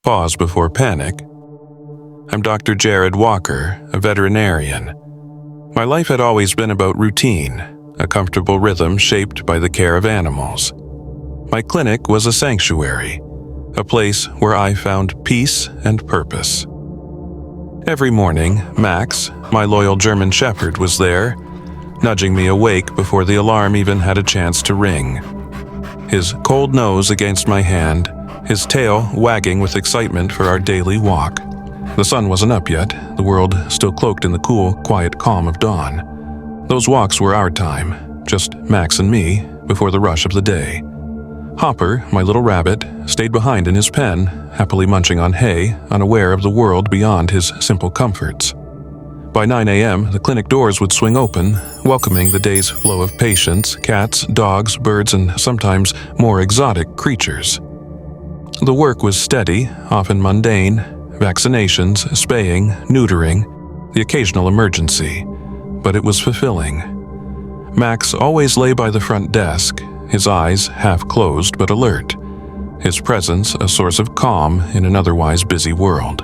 Pause before panic. I'm Dr. Jared Walker, a veterinarian. My life had always been about routine, a comfortable rhythm shaped by the care of animals. My clinic was a sanctuary, a place where I found peace and purpose. Every morning, Max, my loyal German Shepherd, was there, nudging me awake before the alarm even had a chance to ring. His cold nose against my hand, his tail wagging with excitement for our daily walk. The sun wasn't up yet, the world still cloaked in the cool, quiet calm of dawn. Those walks were our time, just Max and me, before the rush of the day. Hopper, my little rabbit, stayed behind in his pen, happily munching on hay, unaware of the world beyond his simple comforts. By 9 a.m., the clinic doors would swing open, welcoming the day's flow of patients, cats, dogs, birds, and sometimes more exotic creatures. The work was steady, often mundane: vaccinations, spaying, neutering, the occasional emergency. But it was fulfilling. Max always lay by the front desk, his eyes half closed but alert, his presence a source of calm in an otherwise busy world.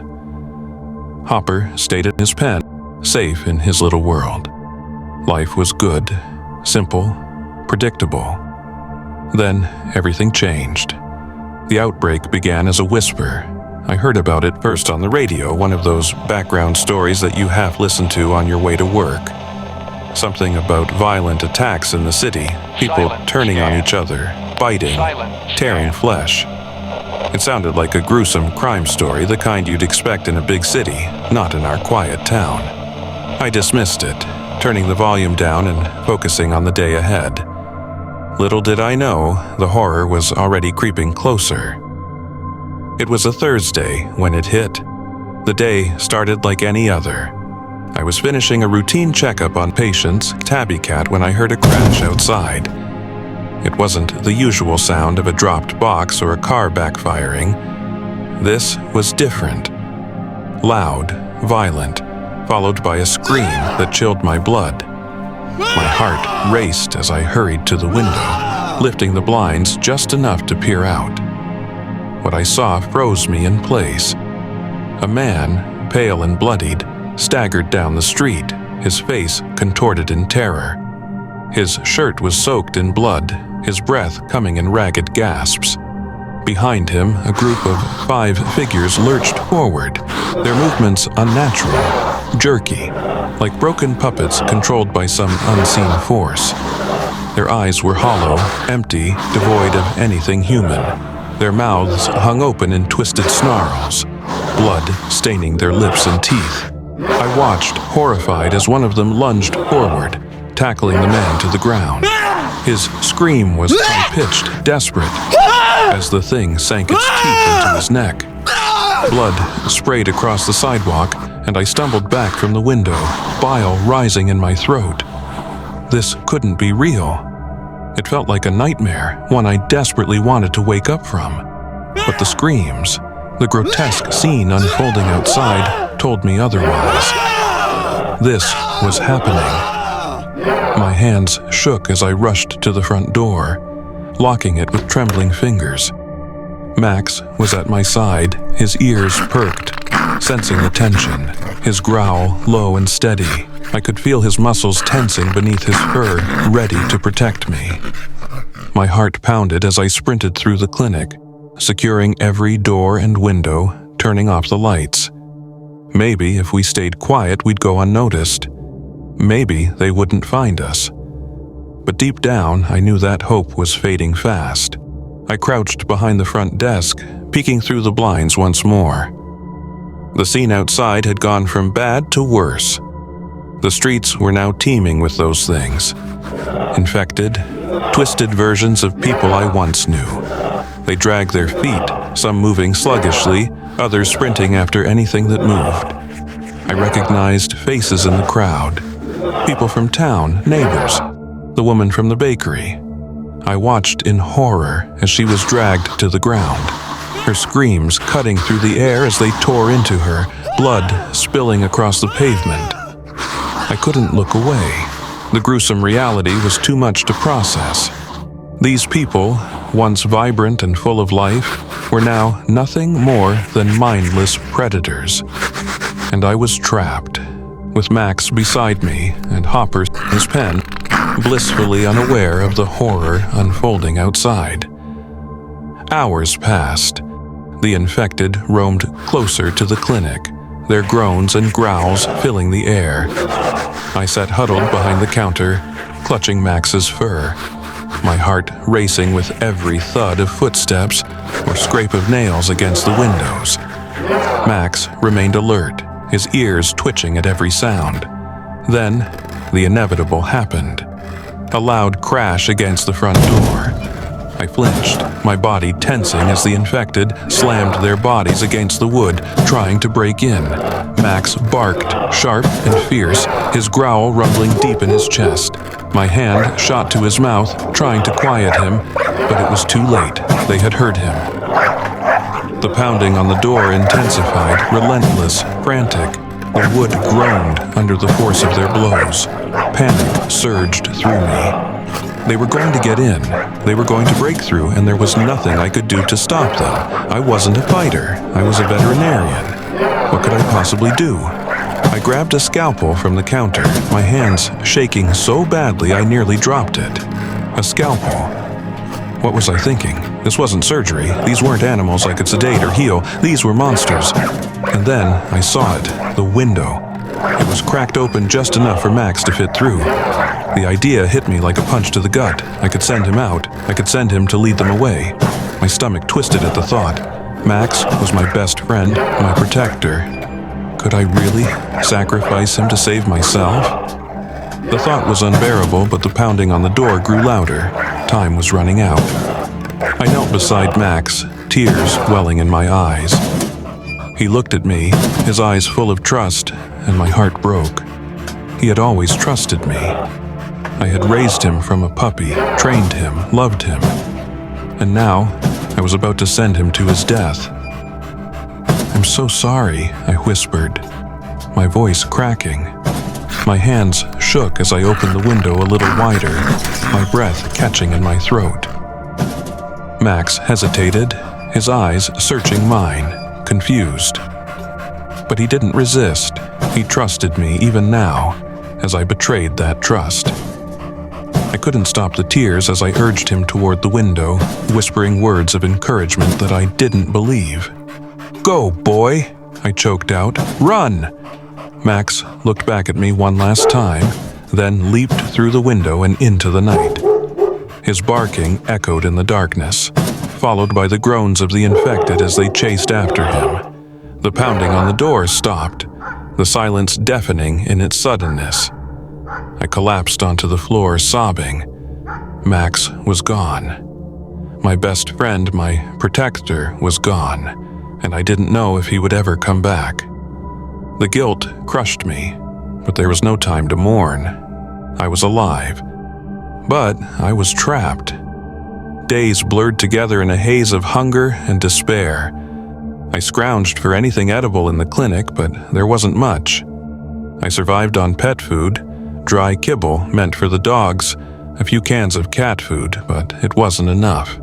Hopper stayed at his pen, safe in his little world. Life was good, simple, predictable. Then everything changed. The outbreak began as a whisper. I heard about it first on the radio, one of those background stories that you half listen to on your way to work. Something about violent attacks in the city, people turning on each other, biting, tearing flesh. It sounded like a gruesome crime story, the kind you'd expect in a big city, not in our quiet town. I dismissed it, turning the volume down and focusing on the day ahead. Little did I know, the horror was already creeping closer. It was a Thursday when it hit. The day started like any other. I was finishing a routine checkup on patients, Tabby Cat, when I heard a crash outside. It wasn't the usual sound of a dropped box or a car backfiring. This was different. Loud, violent, followed by a scream that chilled my blood. My heart raced as I hurried to the window, lifting the blinds just enough to peer out. What I saw froze me in place. A man, pale and bloodied, staggered down the street, his face contorted in terror. His shirt was soaked in blood, his breath coming in ragged gasps. Behind him, a group of 5 figures lurched forward, their movements unnatural, jerky, like broken puppets controlled by some unseen force. Their eyes were hollow, empty, devoid of anything human. Their mouths hung open in twisted snarls, blood staining their lips and teeth. I watched, horrified, as one of them lunged forward, tackling the man to the ground. His scream was high-pitched, desperate, as the thing sank its teeth into his neck. Blood sprayed across the sidewalk, and I stumbled back from the window, bile rising in my throat. This couldn't be real. It felt like a nightmare, one I desperately wanted to wake up from. But the screams, the grotesque scene unfolding outside, told me otherwise. This was happening. My hands shook as I rushed to the front door, locking it with trembling fingers. Max was at my side, his ears perked, sensing the tension, his growl low and steady. I could feel his muscles tensing beneath his fur, ready to protect me. My heart pounded as I sprinted through the clinic, securing every door and window, turning off the lights. Maybe if we stayed quiet, we'd go unnoticed. Maybe they wouldn't find us. But deep down, I knew that hope was fading fast. I crouched behind the front desk, peeking through the blinds once more. The scene outside had gone from bad to worse. The streets were now teeming with those things. Infected, twisted versions of people I once knew. They dragged their feet, some moving sluggishly, others sprinting after anything that moved. I recognized faces in the crowd. People from town, neighbors, the woman from the bakery. I watched in horror as she was dragged to the ground, her screams cutting through the air as they tore into her, blood spilling across the pavement. I couldn't look away. The gruesome reality was too much to process. These people, once vibrant and full of life, were now nothing more than mindless predators. And I was trapped, with Max beside me and Hopper in his pen, blissfully unaware of the horror unfolding outside. Hours passed. The infected roamed closer to the clinic, their groans and growls filling the air. I sat huddled behind the counter, clutching Max's fur, my heart racing with every thud of footsteps or scrape of nails against the windows. Max remained alert, his ears twitching at every sound. Then, the inevitable happened. A loud crash against the front door. I flinched, my body tensing as the infected slammed their bodies against the wood, trying to break in. Max barked, sharp and fierce, his growl rumbling deep in his chest. My hand shot to his mouth, trying to quiet him, but it was too late. They had heard him. The pounding on the door intensified, relentless, frantic. The wood groaned under the force of their blows. Panic surged through me. They were going to get in. They were going to break through, and there was nothing I could do to stop them. I wasn't a fighter. I was a veterinarian. What could I possibly do? I grabbed a scalpel from the counter, my hands shaking so badly I nearly dropped it. A scalpel. What was I thinking? This wasn't surgery. These weren't animals I could sedate or heal. These were monsters. And then I saw it, the window. It was cracked open just enough for Max to fit through. The idea hit me like a punch to the gut. I could send him out. I could send him to lead them away. My stomach twisted at the thought. Max was my best friend, my protector. Could I really sacrifice him to save myself? The thought was unbearable, but the pounding on the door grew louder. Time was running out. I knelt beside Max, tears welling in my eyes. He looked at me, his eyes full of trust, and my heart broke. He had always trusted me. I had raised him from a puppy, trained him, loved him. And now, I was about to send him to his death. "I'm so sorry," I whispered, my voice cracking. My hands shook as I opened the window a little wider, my breath catching in my throat. Max hesitated, his eyes searching mine, confused. But he didn't resist. He trusted me even now, as I betrayed that trust. I couldn't stop the tears as I urged him toward the window, whispering words of encouragement that I didn't believe. "Go, boy," I choked out. "Run!" Max looked back at me one last time, then leaped through the window and into the night. His barking echoed in the darkness, followed by the groans of the infected as they chased after him. The pounding on the door stopped, the silence deafening in its suddenness. I collapsed onto the floor, sobbing. Max was gone. My best friend, my protector, was gone, and I didn't know if he would ever come back. The guilt crushed me, but there was no time to mourn. I was alive, but I was trapped. Days blurred together in a haze of hunger and despair. I scrounged for anything edible in the clinic, but there wasn't much. I survived on pet food, dry kibble meant for the dogs, a few cans of cat food, but it wasn't enough.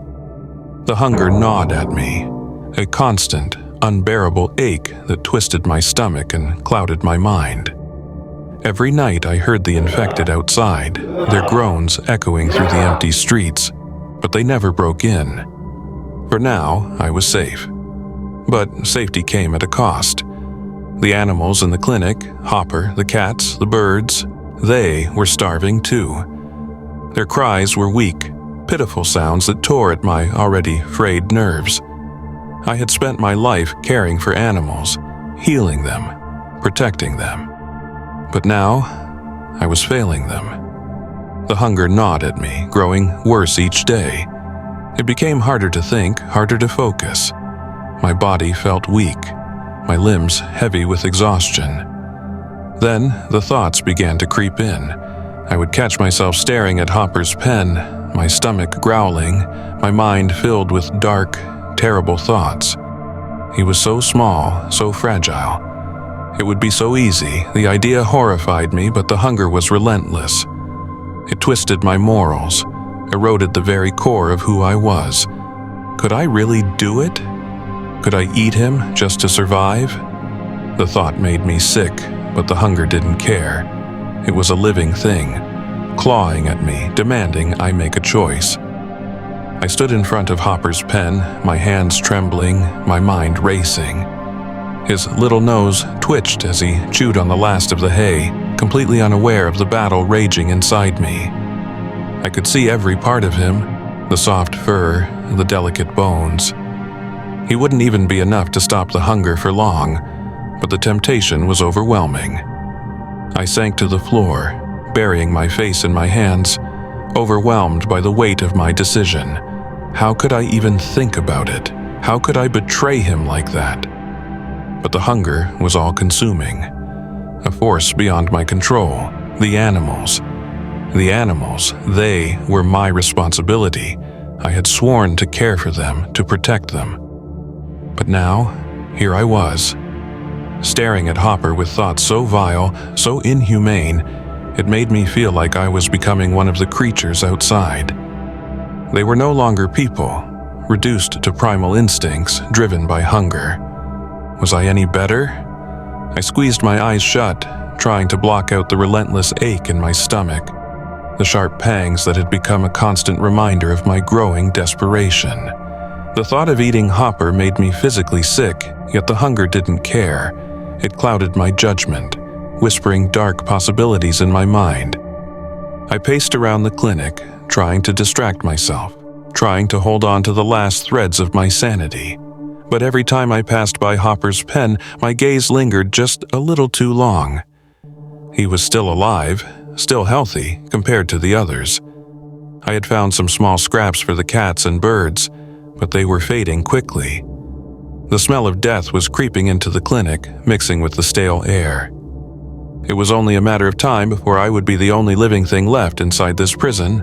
The hunger gnawed at me, a constant, unbearable ache that twisted my stomach and clouded my mind. Every night I heard the infected outside, their groans echoing through the empty streets, but they never broke in. For now, I was safe. But safety came at a cost. The animals in the clinic, Hopper, the cats, the birds, they were starving too. Their cries were weak, pitiful sounds that tore at my already frayed nerves. I had spent my life caring for animals, healing them, protecting them. But now, I was failing them. The hunger gnawed at me, growing worse each day. It became harder to think, harder to focus. My body felt weak, my limbs heavy with exhaustion. Then, the thoughts began to creep in. I would catch myself staring at Hopper's pen, my stomach growling, my mind filled with dark, terrible thoughts. He was so small, so fragile. It would be so easy. The idea horrified me, but the hunger was relentless. It twisted my morals, eroded the very core of who I was. Could I really do it? Could I eat him just to survive? The thought made me sick, but the hunger didn't care. It was a living thing, clawing at me, demanding I make a choice. I stood in front of Hopper's pen, my hands trembling, my mind racing. His little nose twitched as he chewed on the last of the hay, completely unaware of the battle raging inside me. I could see every part of him, the soft fur, the delicate bones. He wouldn't even be enough to stop the hunger for long, but the temptation was overwhelming. I sank to the floor, burying my face in my hands, overwhelmed by the weight of my decision. How could I even think about it? How could I betray him like that? But the hunger was all-consuming, a force beyond my control. The animals. The animals, they were my responsibility. I had sworn to care for them, to protect them. But now, here I was, staring at Hopper with thoughts so vile, so inhumane, it made me feel like I was becoming one of the creatures outside. They were no longer people, reduced to primal instincts driven by hunger. Was I any better? I squeezed my eyes shut, trying to block out the relentless ache in my stomach, the sharp pangs that had become a constant reminder of my growing desperation. The thought of eating Hopper made me physically sick, yet the hunger didn't care. It clouded my judgment, whispering dark possibilities in my mind. I paced around the clinic, trying to distract myself, trying to hold on to the last threads of my sanity. But every time I passed by Hopper's pen, my gaze lingered just a little too long. He was still alive, still healthy compared to the others. I had found some small scraps for the cats and birds, but they were fading quickly. The smell of death was creeping into the clinic, mixing with the stale air. It was only a matter of time before I would be the only living thing left inside this prison.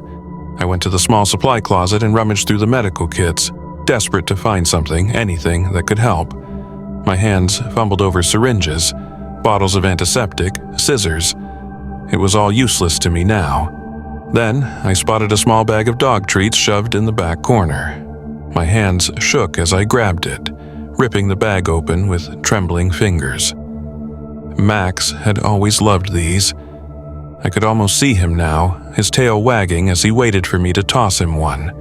I went to the small supply closet and rummaged through the medical kits, desperate to find something, anything that could help. My hands fumbled over syringes, bottles of antiseptic, scissors. It was all useless to me now. Then I spotted a small bag of dog treats shoved in the back corner. My hands shook as I grabbed it, ripping the bag open with trembling fingers. Max had always loved these. I could almost see him now, his tail wagging as he waited for me to toss him one.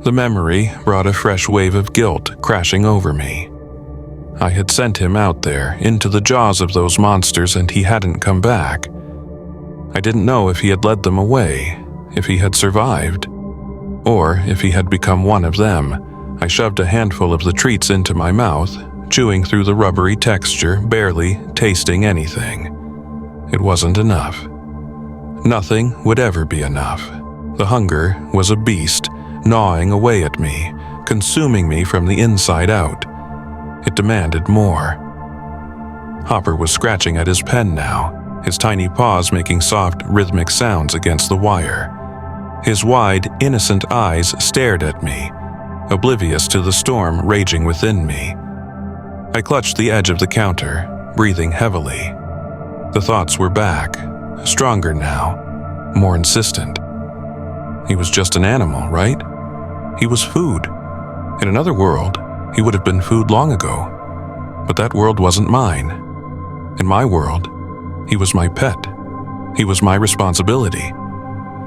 The memory brought a fresh wave of guilt crashing over me. I had sent him out there, into the jaws of those monsters, and he hadn't come back. I didn't know if he had led them away, if he had survived, or if he had become one of them. I shoved a handful of the treats into my mouth, chewing through the rubbery texture, barely tasting anything. It wasn't enough. Nothing would ever be enough. The hunger was a beast, gnawing away at me, consuming me from the inside out. It demanded more. Hopper was scratching at his pen now, his tiny paws making soft, rhythmic sounds against the wire. His wide, innocent eyes stared at me, oblivious to the storm raging within me. I clutched the edge of the counter, breathing heavily. The thoughts were back, stronger now, more insistent. He was just an animal, right? He was food. In another world, he would have been food long ago. But that world wasn't mine. In my world, he was my pet. He was my responsibility.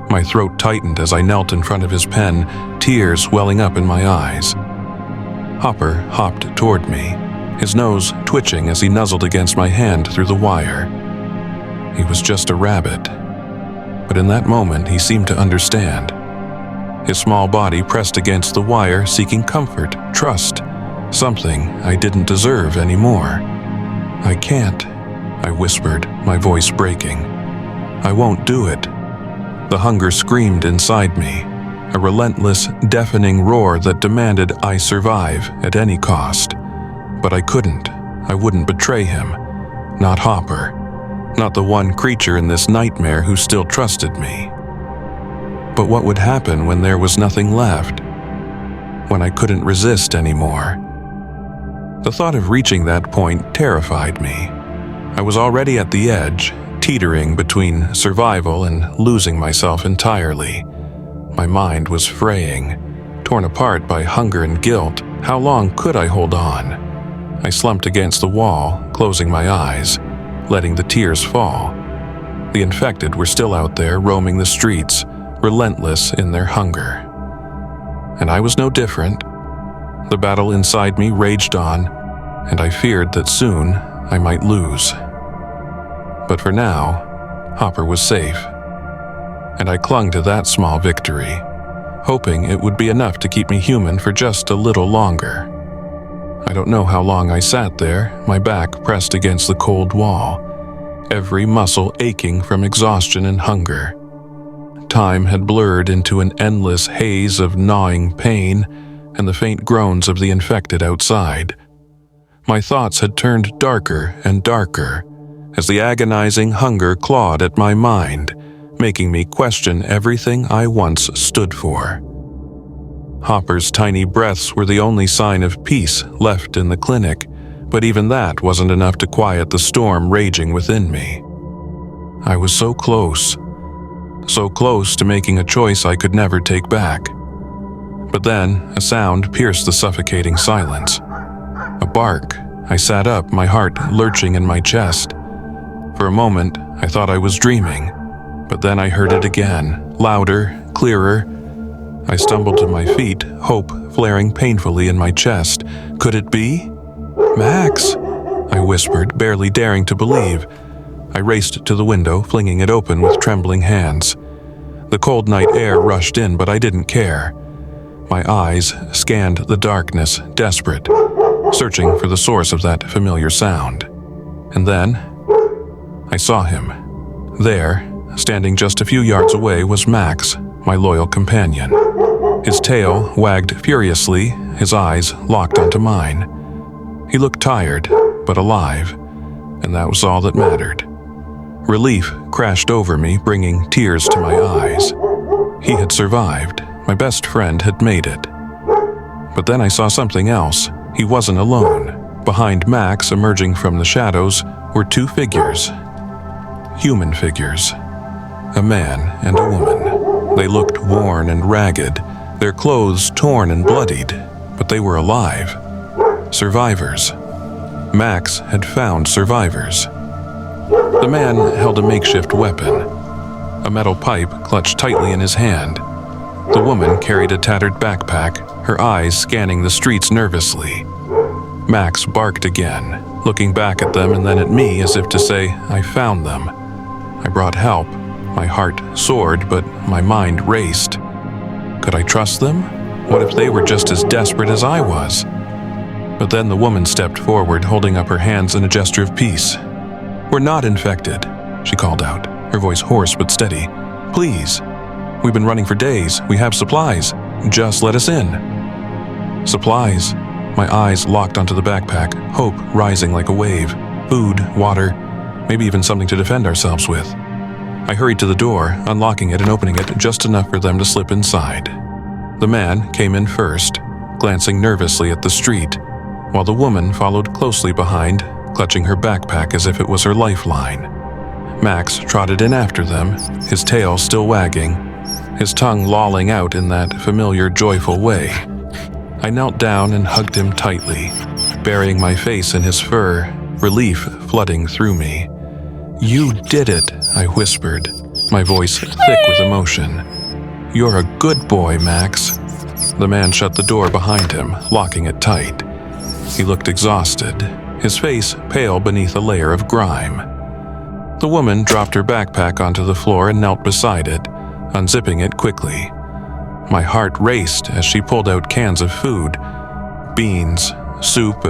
My throat tightened as I knelt in front of his pen, tears welling up in my eyes. Hopper hopped toward me, his nose twitching as he nuzzled against my hand through the wire. He was just a rabbit. But in that moment, he seemed to understand. His small body pressed against the wire, seeking comfort, trust, something I didn't deserve anymore. "I can't," I whispered, my voice breaking. "I won't do it." The hunger screamed inside me, a relentless, deafening roar that demanded I survive at any cost. But I couldn't. I wouldn't betray him. Not Hopper. Not the one creature in this nightmare who still trusted me. But what would happen when there was nothing left? When I couldn't resist anymore? The thought of reaching that point terrified me. I was already at the edge, teetering between survival and losing myself entirely. My mind was fraying, torn apart by hunger and guilt. How long could I hold on? I slumped against the wall, closing my eyes, letting the tears fall. The infected were still out there roaming the streets, relentless in their hunger. And I was no different. The battle inside me raged on, and I feared that soon I might lose. But for now, Hopper was safe, and I clung to that small victory, hoping it would be enough to keep me human for just a little longer. I don't know how long I sat there, my back pressed against the cold wall, every muscle aching from exhaustion and hunger. Time had blurred into an endless haze of gnawing pain and the faint groans of the infected outside. My thoughts had turned darker and darker as the agonizing hunger clawed at my mind, making me question everything I once stood for. Hopper's tiny breaths were the only sign of peace left in the clinic, but even that wasn't enough to quiet the storm raging within me. I was so close to making a choice I could never take back. But then a sound pierced the suffocating silence. A bark. I sat up, my heart lurching in my chest. For a moment, I thought I was dreaming, but then I heard it again, louder, clearer. I stumbled to my feet, hope flaring painfully in my chest. Could it be? "Max!" I whispered, barely daring to believe. I raced to the window, flinging it open with trembling hands. The cold night air rushed in, but I didn't care. My eyes scanned the darkness, desperate, searching for the source of that familiar sound. And then, I saw him. There, standing just a few yards away, was Max, my loyal companion. His tail wagged furiously, his eyes locked onto mine. He looked tired, but alive, and that was all that mattered. Relief crashed over me, bringing tears to my eyes. He had survived. My best friend had made it. But then I saw something else. He wasn't alone. Behind Max, emerging from the shadows, were two figures. Human figures. A man and a woman. They looked worn and ragged, their clothes torn and bloodied, but they were alive. Survivors. Max had found survivors. The man held a makeshift weapon, a metal pipe clutched tightly in his hand. The woman carried a tattered backpack, her eyes scanning the streets nervously. Max barked again, looking back at them and then at me as if to say, "I found them." I brought help. My heart soared, but my mind raced. Could I trust them? What if they were just as desperate as I was? But then the woman stepped forward, holding up her hands in a gesture of peace. "We're not infected," she called out, her voice hoarse but steady. "Please. We've been running for days. We have supplies. Just let us in." Supplies. My eyes locked onto the backpack, hope rising like a wave. Food, water, maybe even something to defend ourselves with. I hurried to the door, unlocking it and opening it just enough for them to slip inside. The man came in first, glancing nervously at the street, while the woman followed closely behind, clutching her backpack as if it was her lifeline. Max trotted in after them, his tail still wagging, his tongue lolling out in that familiar, joyful way. I knelt down and hugged him tightly, burying my face in his fur, relief flooding through me. "You did it," I whispered, my voice thick with emotion. "You're a good boy, Max." The man shut the door behind him, locking it tight. He looked exhausted, his face pale beneath a layer of grime. The woman dropped her backpack onto the floor and knelt beside it, unzipping it quickly. My heart raced as she pulled out cans of food, beans, soup,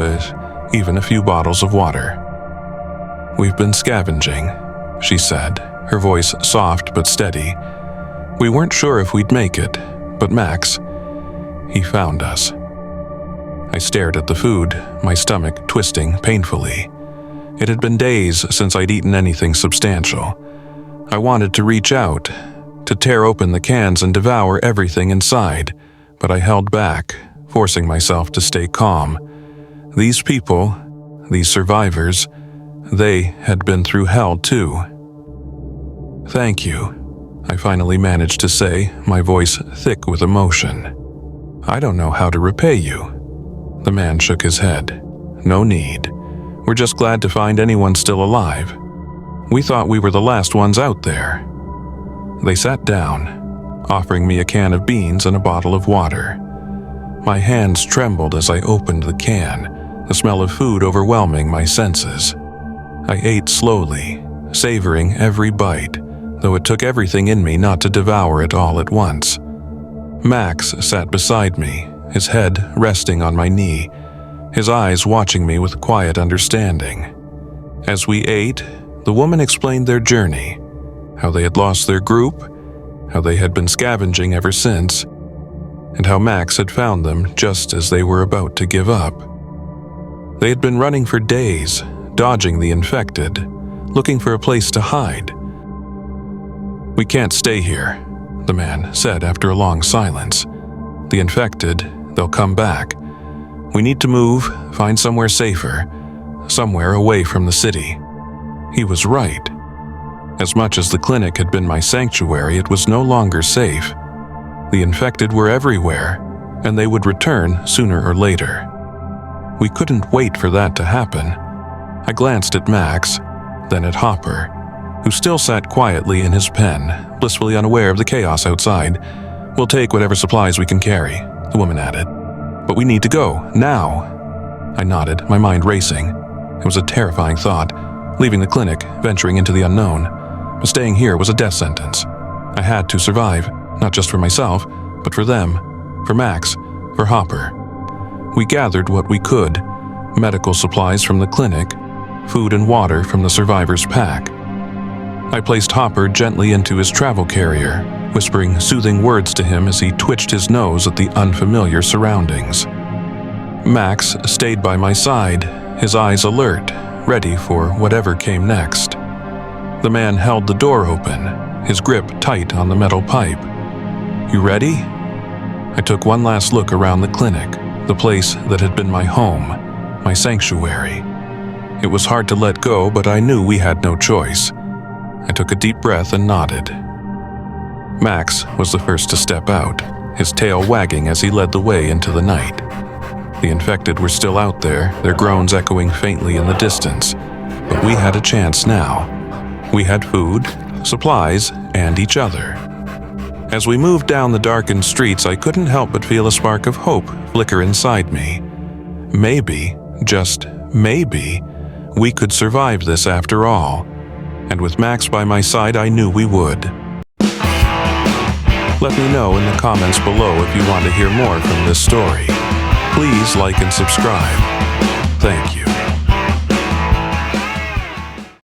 even a few bottles of water. "We've been scavenging," she said, her voice soft but steady. "We weren't sure if we'd make it, but Max, he found us." I stared at the food, my stomach twisting painfully. It had been days since I'd eaten anything substantial. I wanted to reach out, to tear open the cans and devour everything inside, but I held back, forcing myself to stay calm. These people, these survivors, they had been through hell too. "Thank you," I finally managed to say, my voice thick with emotion. "I don't know how to repay you." The man shook his head. "No need. We're just glad to find anyone still alive. We thought we were the last ones out there." They sat down, offering me a can of beans and a bottle of water. My hands trembled as I opened the can, the smell of food overwhelming my senses. I ate slowly, savoring every bite, though it took everything in me not to devour it all at once. Max sat beside me, his head resting on my knee, his eyes watching me with quiet understanding. As we ate, the woman explained their journey, how they had lost their group, how they had been scavenging ever since, and how Max had found them just as they were about to give up. They had been running for days, dodging the infected, looking for a place to hide. "We can't stay here," the man said after a long silence. "The infected, they'll come back. We need to move, find somewhere safer, somewhere away from the city." He was right. As much as the clinic had been my sanctuary, it was no longer safe. The infected were everywhere, and they would return sooner or later. We couldn't wait for that to happen. I glanced at Max, then at Hopper, who still sat quietly in his pen, blissfully unaware of the chaos outside. "We'll take whatever supplies we can carry," the woman added. "But we need to go, now." I nodded, my mind racing. It was a terrifying thought, leaving the clinic, venturing into the unknown. But staying here was a death sentence. I had to survive, not just for myself, but for them, for Max, for Hopper. We gathered what we could: medical supplies from the clinic, food and water from the survivors' pack. I placed Hopper gently into his travel carrier, whispering soothing words to him as he twitched his nose at the unfamiliar surroundings. Max stayed by my side, his eyes alert, ready for whatever came next. The man held the door open, his grip tight on the metal pipe. "You ready?" I took one last look around the clinic, the place that had been my home, my sanctuary. It was hard to let go, but I knew we had no choice. I took a deep breath and nodded. Max was the first to step out, his tail wagging as he led the way into the night. The infected were still out there, their groans echoing faintly in the distance, but we had a chance now. We had food, supplies, and each other. As we moved down the darkened streets, I couldn't help but feel a spark of hope flicker inside me. Maybe, just maybe, we could survive this after all. And with Max by my side, I knew we would. Let me know in the comments below if you want to hear more from this story. Please like and subscribe. Thank you.